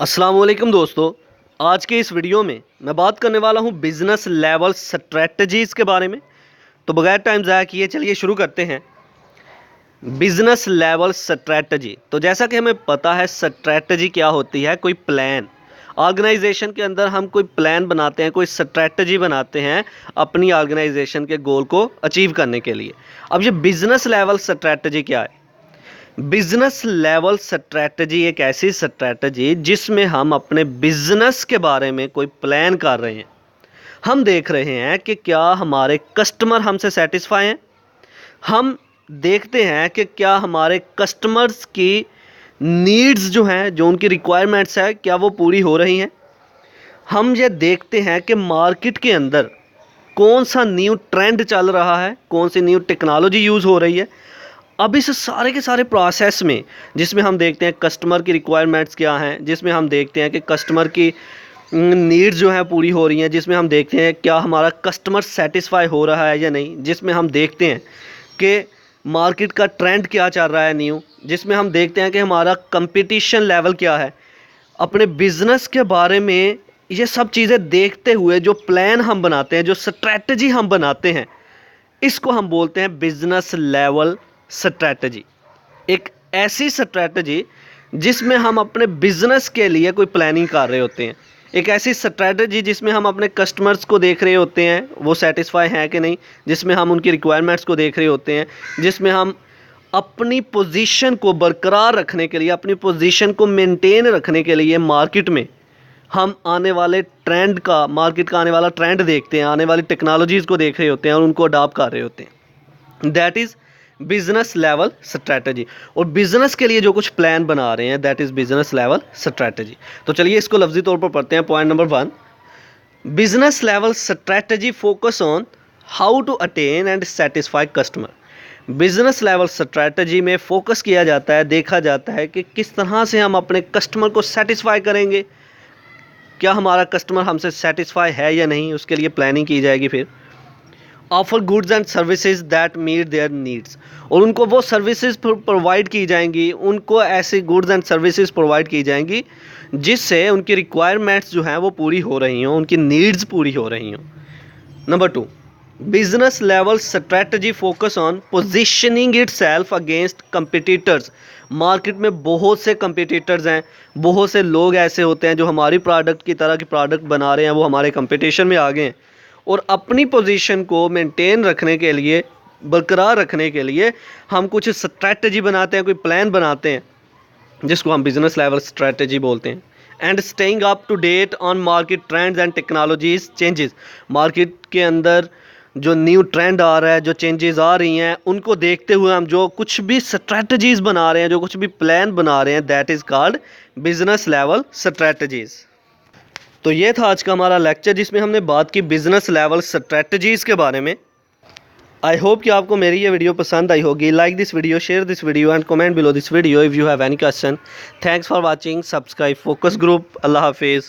अस्सलाम वालेकुम दोस्तों। आज के इस वीडियो में मैं बात करने वाला हूं बिज़नेस लेवल स्ट्रेटजीज़ के बारे में। तो बगैर टाइम ज़ाया किए चलिए शुरू करते हैं। बिज़नेस लेवल स्ट्रेटजी, तो जैसा कि हमें पता है स्ट्रेटजी क्या होती है, कोई प्लान। ऑर्गेनाइजेशन के अंदर हम कोई प्लान बनाते हैं, कोई स्ट्रेटजी बनाते हैं अपनी ऑर्गेनाइजेशन के गोल को अचीव करने के लिए। अब ये बिज़नेस लेवल स्ट्रेटजी क्या है? बिजनेस लेवल स्ट्रैटेजी एक ऐसी स्ट्रैटेजी जिसमें हम अपने बिजनेस के बारे में कोई प्लान कर रहे हैं। हम देख रहे हैं कि क्या हमारे कस्टमर हमसे सेटिस्फाई हैं। हम देखते हैं कि क्या हमारे कस्टमर्स की नीड्स जो हैं, जो उनकी रिक्वायरमेंट्स है, क्या वो पूरी हो रही हैं। हम ये देखते हैं कि मार्केट के अंदर कौन सा न्यू ट्रेंड चल रहा है, कौन सी न्यू टेक्नोलॉजी यूज़ हो रही है। अब इस सारे के सारे प्रोसेस में जिसमें हम देखते हैं कस्टमर की रिक्वायरमेंट्स क्या हैं, जिसमें हम देखते हैं कि कस्टमर की नीड्स जो हैं पूरी हो रही हैं, जिसमें हम देखते हैं क्या हमारा कस्टमर सेटिस्फाई हो रहा है या नहीं, जिसमें हम देखते हैं कि मार्केट का ट्रेंड क्या चल रहा है न्यू, जिसमें हम देखते हैं कि हमारा कंपटीशन लेवल क्या है। अपने बिज़नेस के बारे में ये सब चीज़ें देखते हुए जो प्लान हम बनाते हैं, जो स्ट्रैटेजी हम बनाते हैं, इसको हम बोलते हैं बिजनेस लेवल स्ट्रैटेजी। एक ऐसी स्ट्रैटेजी जिसमें हम अपने बिजनेस के लिए कोई प्लानिंग कर रहे होते हैं। एक ऐसी स्ट्रैटेजी जिसमें हम अपने कस्टमर्स को देख रहे होते हैं, वो सेटिस्फाई हैं कि नहीं, जिसमें हम उनकी रिक्वायरमेंट्स को देख रहे होते हैं, जिसमें हम अपनी पोजीशन को बरकरार रखने के लिए, अपनी पोजीशन को मेंटेन रखने के लिए मार्केट में हम आने वाले ट्रेंड का, मार्केट का आने वाला ट्रेंड देखते हैं, आने वाली टेक्नोलॉजीज़ को देख रहे होते हैं और उनको अडॉप्ट कर रहे होते हैं। That is business level strategy. और बिजनेस के लिए जो कुछ प्लान बना रहे हैं, that is business level strategy. तो चलिए इसको लफ्जी तौर पर पढ़ते हैं। Point number 1, business level strategy focus on how to attain and satisfy customer. Business level strategy में फोकस किया जाता है, देखा जाता है कि किस तरह से हम अपने कस्टमर को सेटिस्फाई करेंगे, क्या हमारा कस्टमर हमसे सेटिस्फाई है या नहीं, उसके लिए प्लानिंग की जाएगी। फिर offer goods and services that meet their needs, और उनको वो सर्विसेज प्रोवाइड की जाएंगी, उनको ऐसी गुड्स एंड सर्विसेज प्रोवाइड की जाएंगी जिससे उनकी रिक्वायरमेंट्स जो हैं वो पूरी हो रही हों, उनकी नीड्स पूरी हो रही हों। Number 2, business level strategy focus on positioning itself against competitors. Market में बहुत से कंपटीटर्स हैं, बहुत से लोग ऐसे होते हैं जो हमारी प्रोडक्ट की तरह की प्रोडक्ट बना रहे हैं, वो हमारे कंपटीशन में आ गए हैं। और अपनी पोजीशन को मेंटेन रखने के लिए, बरकरार रखने के लिए हम कुछ स्ट्रैटेजी बनाते हैं, कोई प्लान बनाते हैं, जिसको हम बिजनेस लेवल स्ट्रैटेजी बोलते हैं। And staying up to date on market trends and technologies changes. Market के अंदर जो न्यू ट्रेंड आ रहा है, जो चेंजेस आ रही हैं, उनको देखते हुए हम जो कुछ भी स्ट्रैटेजीज़ बना रहे हैं, जो कुछ भी प्लान बना रहे हैं, that is called business level strategies. तो ये था आज का हमारा लेक्चर जिसमें हमने बात की बिजनेस लेवल स्ट्रैटेजीज़ के बारे में। आई होप कि आपको मेरी ये वीडियो पसंद आई होगी। Like this video, share this video and comment below this video if you have any question. Thanks for watching. Subscribe focus group. अल्लाह हाफिज़।